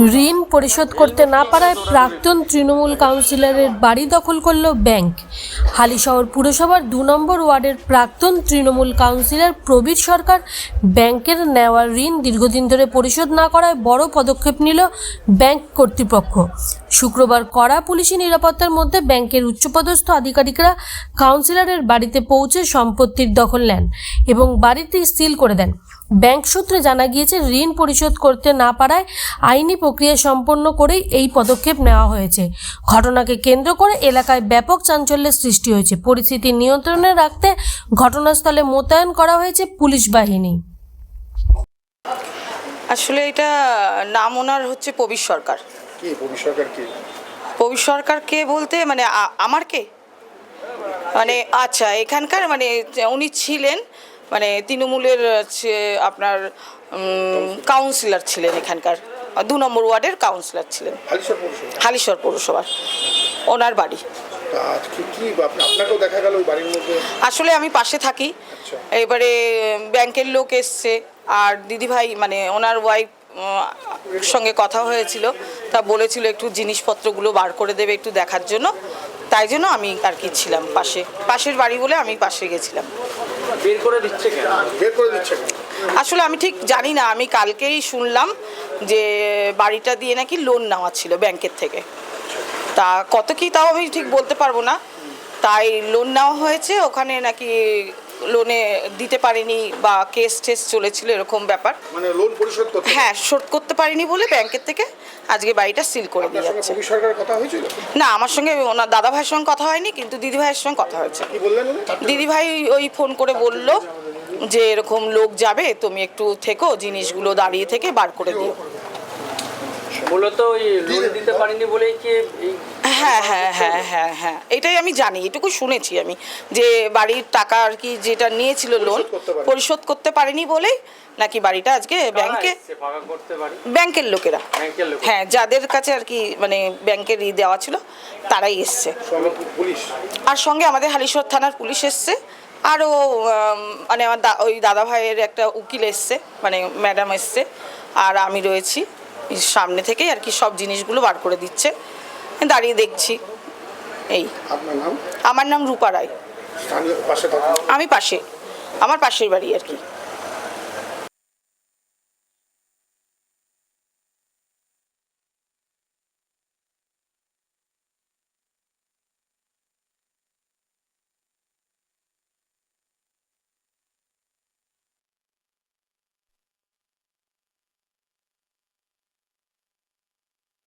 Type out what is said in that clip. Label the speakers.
Speaker 1: ঋণ পরিশোধ করতে না পারায় প্রাক্তন তৃণমূল কাউন্সিলরের বাড়ি দখল করল ব্যাংক। হালিশহর পুরসভার ২ নম্বর ওয়ার্ডের প্রাক্তন তৃণমূল কাউন্সিলর প্রবীর সরকার ব্যাংকের নেওয়া ঋণ দীর্ঘদিন ধরে পরিশোধ না করায় বড় পদক্ষেপ নিল ব্যাংক কর্তৃপক্ষ। শুক্রবার কড়া পুলিশি নিরাপত্তার মধ্যে ব্যাংকের উচ্চপদস্থ আধিকারিকরা কাউন্সিলরের বাড়িতে পৌঁছে সম্পত্তির দখল নেন এবং বাড়িটি সিল করে দেন। ব্যাংক সূত্রে জানা গিয়েছে, ঋণ পরিশোধ করতে না পারায় আইনি প্রক্রিয়া সম্পন্ন করেই এই পদক্ষেপ নেওয়া হয়েছে। ঘটনাকে কেন্দ্র করে এলাকায় ব্যাপক চাঞ্চল্যের সৃষ্টি হয়েছে। পরিস্থিতি নিয়ন্ত্রণে রাখতে ঘটনাস্থলে মোতায়েন করা হয়েছে পুলিশ বাহিনী।
Speaker 2: আসলে এটা নাম ওনার হচ্ছে প্রবীর সরকার।
Speaker 3: কি প্রবীর সরকার? কি
Speaker 2: প্রবীর সরকার কে বলতে মানে আমার কে মানে আচ্ছা, এখানকার মানে উনি ছিলেন মানে তৃণমূলের আপনার কাউন্সিলর ছিলেন, এখানকার ২ নম্বর ওয়ার্ডের কাউন্সিলর ছিলেন, হালিশহর পৌরসভার। ওনার বাড়ি
Speaker 3: আপনাকেও দেখা গেল ওই বাড়ির মধ্যে।
Speaker 2: আসলে আমি পাশে থাকি। এবারে ব্যাংকের লোক এসছে আর দিদিভাই মানে ওনার ওয়াইফ সঙ্গে কথা হয়েছিল, তা বলেছিল একটু জিনিসপত্রগুলো বার করে দেবে একটু দেখার জন্য, তাই জন্য আমি আর কি ছিলাম পাশের বাড়ি বলে আমি পাশে গেছিলাম।
Speaker 3: বের করে দিচ্ছে কেন?
Speaker 2: আসলে আমি ঠিক জানি না, আমি কালকেই শুনলাম যে বাড়িটা দিয়ে নাকি লোন নেওয়া ছিল ব্যাংকের থেকে, তা কত কি তাও আমি ঠিক বলতে পারবো না। তাই লোন নেওয়া হয়েছে, ওখানে নাকি লোনে দিতে পারেনি বা কেস টেস চলেছিল এরকম ব্যাপার,
Speaker 3: মানে লোন পরিশোধ করতে,
Speaker 2: হ্যাঁ শোধ করতে পারিনি বলে ব্যাংকের থেকে আজকে বাড়িটা সিল করে দিয়ে যাচ্ছে।
Speaker 3: সরকারের কথা হয়েছিল
Speaker 2: না, আমার সঙ্গে ওনার দাদা ভাইয়ের সঙ্গে কথা হয়নি, কিন্তু দিদি ভাইয়ের সঙ্গে কথা হয়েছে।
Speaker 3: কি বললেন?
Speaker 2: দিদি ভাই ওই ফোন করে বলল যে এরকম লোক যাবে, তুমি একটু থেকো, জিনিসগুলো দাঁড়িয়ে থেকে বার করে দিও।
Speaker 4: মূলত ওই লোন দিতে পারিনি বলেই কি?
Speaker 2: হ্যাঁ হ্যাঁ হ্যাঁ হ্যাঁ হ্যাঁ, এটাই আমি জানি, এটুকু শুনেছি আমি, যে বাড়ির টাকা আর কি যেটা নিয়েছিল লোন পরিশোধ করতে পারেনি বলেই নাকি বাড়িটা আজকে ব্যাংকের লোকেরা, হ্যাঁ যাদের কাছে আর কি মানে ব্যাংকের দেওয়া ছিল তারাই এসছে, আর সঙ্গে আমাদের হালিশহর থানার পুলিশ এসছে, আরও মানে আমার ওই দাদা ভাইয়ের একটা উকিল এসছে, মানে ম্যাডাম এসছে, আর আমি রয়েছি সামনে থেকে আর কি সব জিনিসগুলো বার করে দিচ্ছে, দাঁড়িয়ে দেখছি। এই
Speaker 3: আপনার নাম?
Speaker 2: আমার নাম রূপা রায়।
Speaker 3: পাশে
Speaker 2: আমি পাশে, আমার পাশের বাড়ি আর কি।